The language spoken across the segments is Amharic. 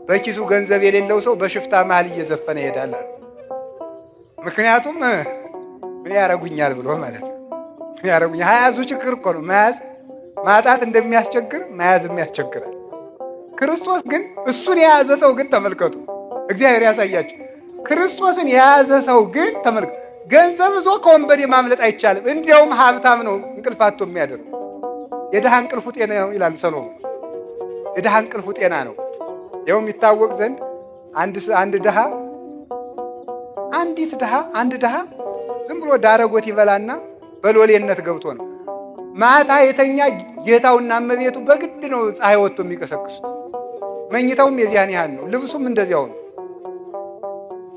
በኪሱ ገንዘብ የሌለው ሰው በሽፍታ መሃል እየዘፈነ ይሄዳል። ምክንያቱም ምን ያረጉኛል ብሎ ማለት ነው። ምን ያረጉኛል? ሀያዙ ችግር እኮ ነው። መያዝ ማጣት እንደሚያስቸግር መያዝም ያስቸግራል። ክርስቶስ ግን እሱን የያዘ ሰው ግን ተመልከቱ፣ እግዚአብሔር ያሳያቸው። ክርስቶስን የያዘ ሰው ግን ተመልከቱ፣ ገንዘብ ይዞ ከወንበዴ ማምለጥ አይቻልም። እንዲያውም ሀብታም ነው እንቅልፋቶ የሚያደርግ። የድሃ እንቅልፉ ጤና ነው ይላል ሰሎሞን። የድሃ እንቅልፉ ጤና ነው። ይኸው የሚታወቅ ዘንድ አንድ ድሃ ዝም ብሎ ዳረጎት ይበላና በሎሌነት ገብቶ ነው ማታ የተኛ ጌታውና እመቤቱ በግድ ነው ፀሐይ ወጥቶ የሚቀሰቅሱት። መኝታውም የዚያን ያህል ነው፣ ልብሱም እንደዚያው ነው።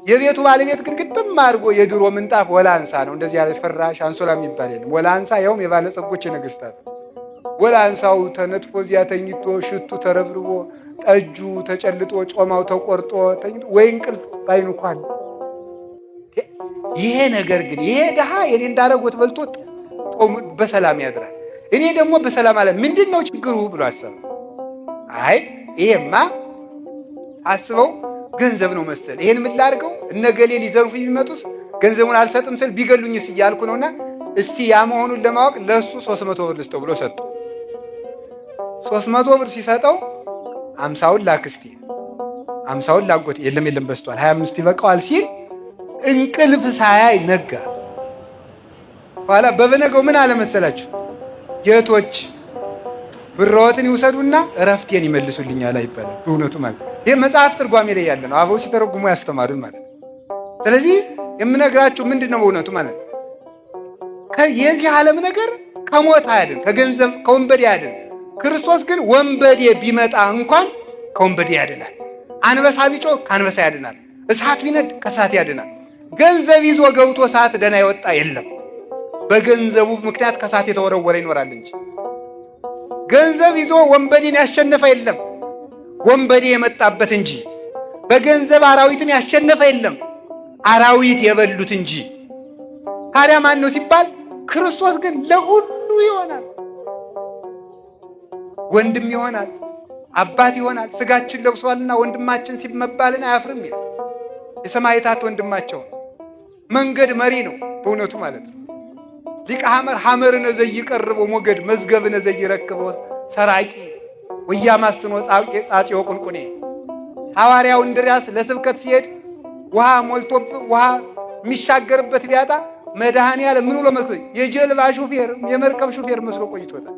የቤቱ ባለቤት ግን ግጥም አድርጎ የድሮ ምንጣፍ ወላንሳ ነው። እንደዚህ ያለ ፍራሽ አንሶላ የሚባል የለም። ወላንሳ ያውም የባለጸጎች የነገስታት ወላንሳው ተነጥፎ እዚያ ተኝቶ ሽቱ ተረብርቦ ጠጁ ተጨልጦ ጮማው ተቆርጦ ተኝቶ ወይ እንቅልፍ ባይኑ እንኳን። ይሄ ነገር ግን ይሄ ድሃ የኔ እንዳረጎት በልቶ በሰላም ያድራል፣ እኔ ደግሞ በሰላም አለ። ምንድን ነው ችግሩ ብሎ አሰበ። አይ ይሄማ አስበው ገንዘብ ነው መሰል። ይሄን ምን ላድርገው? እነገሌ ሊዘርፉ የሚመጡስ ገንዘቡን አልሰጥም ስል ቢገሉኝስ እያልኩ ነውና እስቲ ያ መሆኑን ለማወቅ ለሱ 300 ብር ልስጠው ብሎ ሰጠው። 300 ብር ሲሰጠው 50ውን ላክስቴ 50ውን ላጎቴ የለም በስቷል 25 ይበቃዋል ሲል እንቅልፍ ሳያይ ነጋ። ኋላ በበነገው ምን አለ መሰላችሁ? ጌቶች ብሮትን ይውሰዱና እረፍቴን ይመልሱልኛል አይባልም። እውነቱ ማለት ይህ መጽሐፍ ትርጓሜ ላይ ያለ ነው። አበው ሲተረጉሙ ያስተማሩን ማለት ነው። ስለዚህ የምነግራችሁ ምንድን ነው በእውነቱ ማለት ነው፣ የዚህ ዓለም ነገር ከሞት አያድን፣ ከገንዘብ ከወንበዴ አያድን። ክርስቶስ ግን ወንበዴ ቢመጣ እንኳን ከወንበዴ ያድናል። አንበሳ ቢጮህ ከአንበሳ ያድናል። እሳት ቢነድ ከእሳት ያድናል። ገንዘብ ይዞ ገብቶ እሳት ደና የወጣ የለም። በገንዘቡ ምክንያት ከእሳት የተወረወረ ይኖራል እንጂ ገንዘብ ይዞ ወንበዴን ያሸነፈ የለም፣ ወንበዴ የመጣበት እንጂ። በገንዘብ አራዊትን ያሸነፈ የለም፣ አራዊት የበሉት እንጂ። ታዲያ ማን ነው ሲባል ክርስቶስ ግን ለሁሉ ይሆናል። ወንድም ይሆናል፣ አባት ይሆናል። ስጋችን ለብሷልና ወንድማችን ሲመባልን አያፍርም ይላል። የሰማዕታት ወንድማቸው መንገድ መሪ ነው በእውነቱ ማለት ነው። ሊቀ ሐመር ሐመርነ ዘይቀርቦ ሞገድ መዝገብነ ዘይረክቦ ሰራቂ ወያማስኖ ጻጽዮ ቁንቁኔ። ሐዋርያው እንድርያስ ለስብከት ሲሄድ ውሃ ሞልቶብ ውሃ የሚሻገርበት ቢያጣ መድኃኔዓለም ምን ብሎ መስሎ የጀልባ ሹፌር የመርከብ ሹፌር መስሎ ቆይቶታል።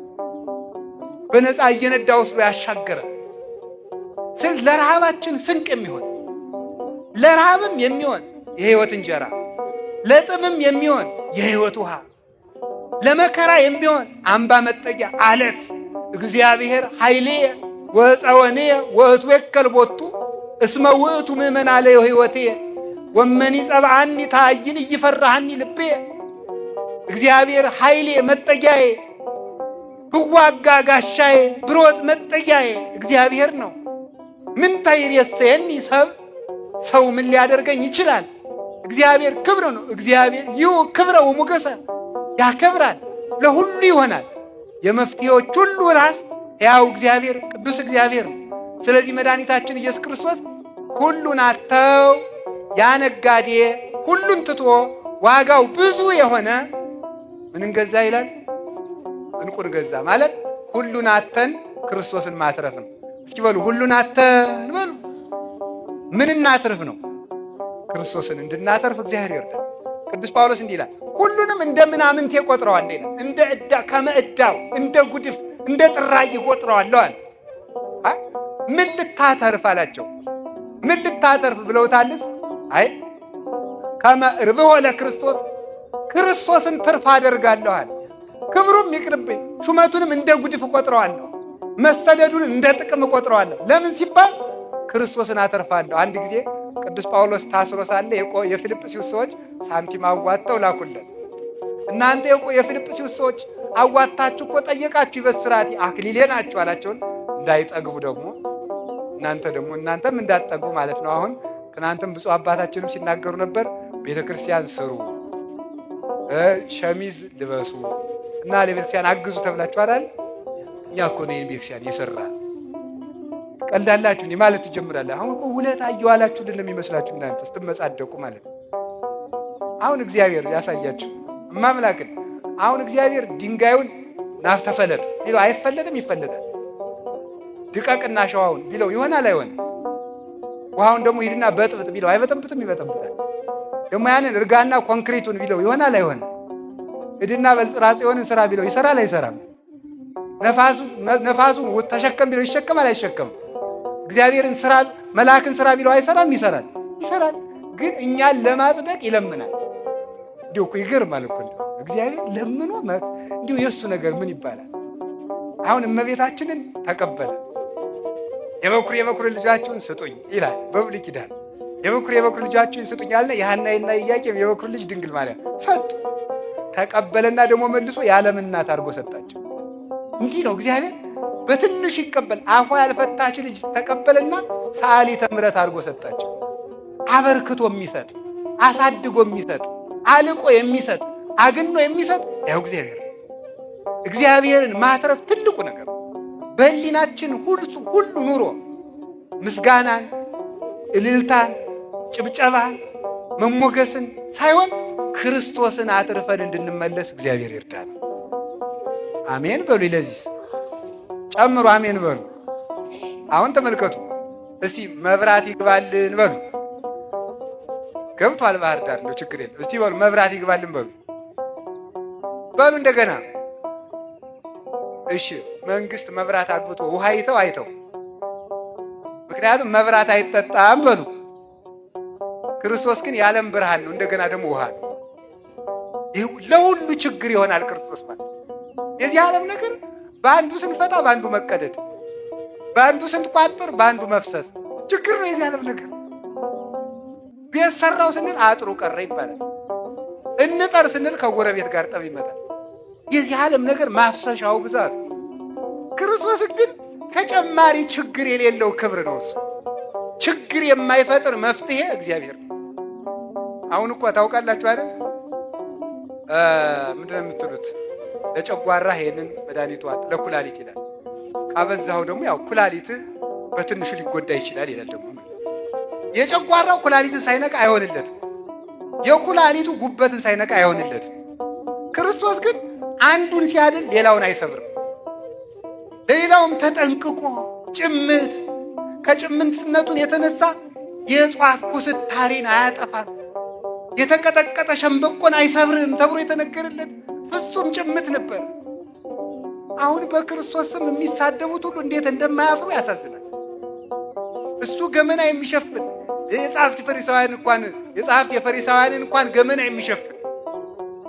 በነፃ እየነዳ ወስዶ ያሻገረ ስል ለረሃባችን ስንቅ የሚሆን ለረሃብም የሚሆን የሕይወት እንጀራ፣ ለጥምም የሚሆን የሕይወት ውሃ፣ ለመከራ የሚሆን አምባ መጠጊያ አለት እግዚአብሔር ኃይሌየ ወፀወንየ ወእትወከል ቦቱ እስመ ውእቱ ምእመን አለ ሕይወትየ ወመኒ ጸብአኒ ታይን እይፈራሃኒ ልቤ። እግዚአብሔር ኃይሌ መጠጊያዬ፣ ብዋጋ ጋሻዬ፣ ብሮጥ መጠጊያዬ እግዚአብሔር ነው። ምን ታይሬሰየኒ ሰው ምን ሊያደርገኝ ይችላል? እግዚአብሔር ክብር ነው። እግዚአብሔር ይሁ ክብረ ወሞገሰ ያከብራል፣ ለሁሉ ይሆናል። የመፍትሄዎች ሁሉ ራስ ያው እግዚአብሔር ቅዱስ እግዚአብሔር ነው። ስለዚህ መድኃኒታችን ኢየሱስ ክርስቶስ ሁሉን አተው ያ ነጋዴ ሁሉን ትቶ ዋጋው ብዙ የሆነ ምንን ገዛ ይላል? እንቁን ገዛ ማለት ሁሉን አተን ክርስቶስን ማትረፍ ነው። እስኪ በሉ ሁሉን አተን በሉ። ምን እናትርፍ ነው? ክርስቶስን እንድናተርፍ እግዚአብሔር ይርዳል። ቅዱስ ጳውሎስ እንዲህ ይላል፣ ሁሉንም እንደ ምናምንቴ ቆጥረዋለሁ ይላል። እንደ ዕዳ ከመዕዳው እንደ ጉድፍ እንደ ጥራጊ ቆጥረዋለሁ አለ። ምን ልታተርፍ አላቸው። ምን ልታተርፍ ብለውታልስ? አይ ከመ ርብሖ ለክርስቶስ ክርስቶስን ትርፍ አደርጋለሁ አለ። ክብሩም ይቅርብኝ፣ ሹመቱንም እንደ ጉድፍ እቆጥረዋለሁ፣ መሰደዱን እንደ ጥቅም እቆጥረዋለሁ። ለምን ሲባል ክርስቶስን አተርፋለሁ። አንድ ጊዜ ቅዱስ ጳውሎስ ታስሮ ሳለ የፊልጵስዩስ ሰዎች ሳንቲም አዋጥተው ላኩለት። እናንተ የፊልጵስዩስ ሰዎች አዋጥታችሁ እኮ ጠየቃችሁ ይበስራት አክሊሌ ናችሁ አላቸውን። እንዳይጠግቡ ደግሞ እናንተም እንዳትጠግቡ ማለት ነው። አሁን ትናንትም ብፁዕ አባታችንም ሲናገሩ ነበር። ቤተ ክርስቲያን ስሩ፣ ሸሚዝ ልበሱ እና ለቤተ ክርስቲያን አግዙ ተብላችሁ አይደል? እኛ እኮ ነው ቤተ ክርስቲያን የሰራ ቀልዳላችሁ እንዴ ማለት ትጀምራለህ። አሁን እኮ ውለታ እየዋላችሁ አይደለም የሚመስላችሁ እናንተ ስትመጻደቁ ማለት ነው። አሁን እግዚአብሔር ያሳያችሁ እማምላክን። አሁን እግዚአብሔር ድንጋዩን ናፍ ተፈለጥ ቢለው አይፈለጥም? ይፈለጣል። ድቀቅና ሸዋውን ቢለው ይሆናል? አይሆንም? ውሃውን ደግሞ ሂድና በጥብጥ ቢለው አይበጠብጥም? ይበጠብጣል። ደግሞ ያንን እርጋና ኮንክሪቱን ቢለው ይሆናል? አይሆንም? ሂድና በልጽራጽዮንን ስራ ቢለው ይሰራል? አይሰራም? ነፋሱን ተሸከም ቢለው ይሸከማል? አይሸከምም? እግዚአብሔርን ስራ መልአክን ስራ ቢለው አይሰራም? ይሰራል? ይሰራል። ግን እኛን ለማጽደቅ ይለምናል። እንዲሁ እኮ ይገርማል እኮ እግዚአብሔር ለምኖ እንዲሁ የእሱ ነገር ምን ይባላል? አሁን እመቤታችንን ተቀበለ። የበኩር ልጃችሁን ስጡኝ ይላል በብሉይ ኪዳን። የበኩር ልጃችሁን ስጡኝ ያለ የሐናና ኢያቄም የበኩር ልጅ ድንግል ማርያም ሰጡ። ተቀበለና ደግሞ መልሶ የዓለም እናት አድርጎ ሰጣቸው። እንዲህ ነው እግዚአብሔር በትንሹ ይቀበል። አፏ ያልፈታች ልጅ ተቀበለና ሰዓሊተ ምሕረት አድርጎ ሰጣቸው። አበርክቶ የሚሰጥ አሳድጎ የሚሰጥ አልቆ የሚሰጥ አግኖ የሚሰጥ ያው እግዚአብሔርን ማትረፍ ትልቁ ነገር በሕሊናችን ሁሉ ኑሮ ምስጋናን፣ እልልታን፣ ጭብጨባን፣ መሞገስን ሳይሆን ክርስቶስን አትርፈን እንድንመለስ እግዚአብሔር ይርዳል። አሜን በሉ። ለዚህ ጨምሩ አሜን በሉ። አሁን ተመልከቱ እስቲ መብራት ይግባልን በሉ። ገብቷል ባህር ዳር ነው ችግር የለም። እስቲ በሉ መብራት ይግባልን በሉ በሉ እንደገና። እሺ መንግስት መብራት አግብቶ ውሃ አይተው ምክንያቱም መብራት አይጠጣም በሉ። ክርስቶስ ግን የዓለም ብርሃን ነው፣ እንደገና ደግሞ ውሃ ነው። ለሁሉ ችግር ይሆናል ክርስቶስ ማለት። የዚህ ዓለም ነገር በአንዱ ስንፈታ በአንዱ መቀደድ፣ በአንዱ ስንቋጥር በአንዱ መፍሰስ ችግር ነው የዚህ ዓለም ነገር። ቤት ሰራው ስንል አጥሩ ቀረ ይባላል። እንጠር ስንል ከጎረቤት ጋር ጠብ ይመጣል። የዚህ ዓለም ነገር ማፍሰሻው ብዛት። ክርስቶስ ግን ተጨማሪ ችግር የሌለው ክብር ነው። እሱ ችግር የማይፈጥር መፍትሄ እግዚአብሔር ነው። አሁን እኮ ታውቃላችሁ አይደል? ምንድነው የምትሉት? ለጨጓራ ይሄንን መድኃኒቱ ለኩላሊት ይላል። ካበዛው ደግሞ ያው ኩላሊትህ በትንሹ ሊጎዳ ይችላል ይላል። ደግሞ የጨጓራው ኩላሊትን ሳይነካ አይሆንለትም። የኩላሊቱ ጉበትን ሳይነካ አይሆንለትም። ክርስቶስ ግን አንዱን ሲያድን ሌላውን አይሰብርም። ለሌላውም ተጠንቅቆ ጭምት ከጭምትነቱን የተነሳ የጧፍ ኩስታሪን አያጠፋም። የተቀጠቀጠ ሸምበቆን አይሰብርም ተብሎ የተነገረለት ፍጹም ጭምት ነበር። አሁን በክርስቶስ ስም የሚሳደቡት ሁሉ እንዴት እንደማያፍሩ ያሳዝናል። እሱ ገመና የሚሸፍን የጸሐፍት የፈሪሳውያንን እንኳን ገመና የሚሸፍን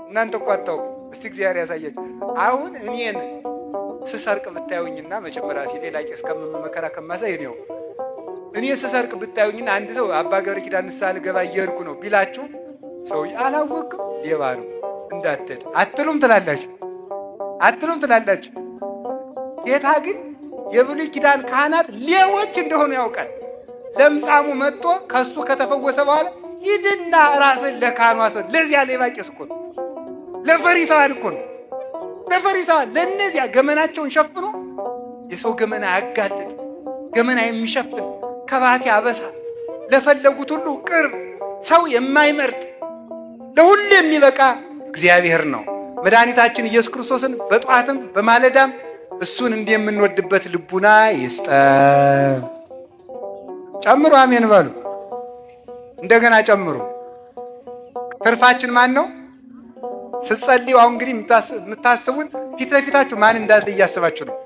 እናንተ እኮ አታውቁ። እስቲ እግዚአብሔር ያሳያችሁ። አሁን እኔን ስሰርቅ ብታዩኝና መጀመሪያ ሲል ሌላ ቄስ መከራ ከማሳይ ነው። እኔ ስሰርቅ ብታዩኝና አንድ ሰው አባ ገብረ ኪዳን ንስሐ ልገባ እየሄድኩ ነው ቢላችሁ ሰው አላወቅም ሌባ ነው እንዳትሄድ አትሉም ትላላችሁ። ጌታ ግን የብሉይ ኪዳን ካህናት ሌቦች እንደሆኑ ያውቃል። ለምጻሙ መጥቶ ከሱ ከተፈወሰ በኋላ ሂድና ራስን ለካህኑ ሰው ለዚያ ሌባ ቄስ እኮ ነው፣ ለፈሪሳውያን እኮ ነው። ለፈሪሳውያን ለእነዚያ ገመናቸውን ሸፍኖ የሰው ገመና ያጋልጥ ገመና የሚሸፍን ከባቴ አበሳ ለፈለጉት ሁሉ ቅርብ ሰው የማይመርጥ ለሁሉ የሚበቃ እግዚአብሔር ነው። መድኃኒታችን ኢየሱስ ክርስቶስን በጧትም በማለዳም እሱን እንደምንወድበት ልቡና ይስጠን። ጨምሩ አሜን በሉ። እንደገና ጨምሩ። ትርፋችን ማን ነው? ስትጸልዩ አሁን እንግዲህ የምታስቡት ፊት ለፊታችሁ ማን እንዳለ እያስባችሁ ነው።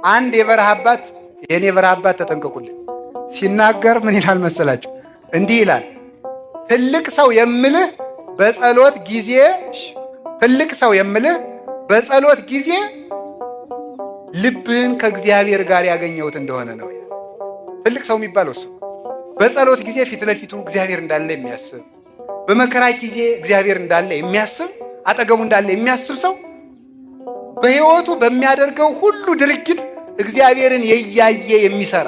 አንድ የበረሃ አባት፣ የኔ የበረሃ አባት ተጠንቀቁልኝ፣ ሲናገር ምን ይላል መሰላችሁ? እንዲህ ይላል፣ ትልቅ ሰው የምልህ በጸሎት ጊዜ ልብህን ከእግዚአብሔር ጋር ያገኘሁት እንደሆነ ነው። ትልቅ ሰው የሚባለው እሱ በጸሎት ጊዜ ፊት ለፊቱ እግዚአብሔር እንዳለ የሚያስብ፣ በመከራ ጊዜ እግዚአብሔር እንዳለ የሚያስብ፣ አጠገቡ እንዳለ የሚያስብ ሰው በሕይወቱ በሚያደርገው ሁሉ ድርጊት እግዚአብሔርን እያየ የሚሰራ፣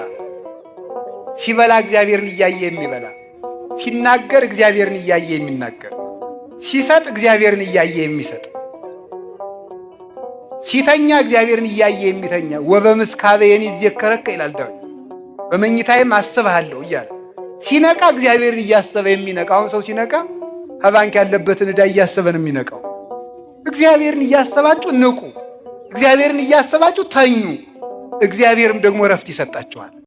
ሲበላ እግዚአብሔርን እያየ የሚበላ፣ ሲናገር እግዚአብሔርን እያየ የሚናገር፣ ሲሰጥ እግዚአብሔርን እያየ የሚሰጥ፣ ሲተኛ እግዚአብሔርን እያየ የሚተኛ ወበምስካበ የኔ ይዘከረከ ይላል ዳዊት። በመኝታዬም አስብሃለሁ እያለ ሲነቃ እግዚአብሔርን እያሰበ የሚነቃ። አሁን ሰው ሲነቃ ከባንክ ያለበትን ዕዳ እያሰበ ነው የሚነቃው። እግዚአብሔርን እያሰባችሁ ንቁ። እግዚአብሔርን እያሰባችሁ ተኙ። እግዚአብሔርም ደግሞ እረፍት ይሰጣችኋል።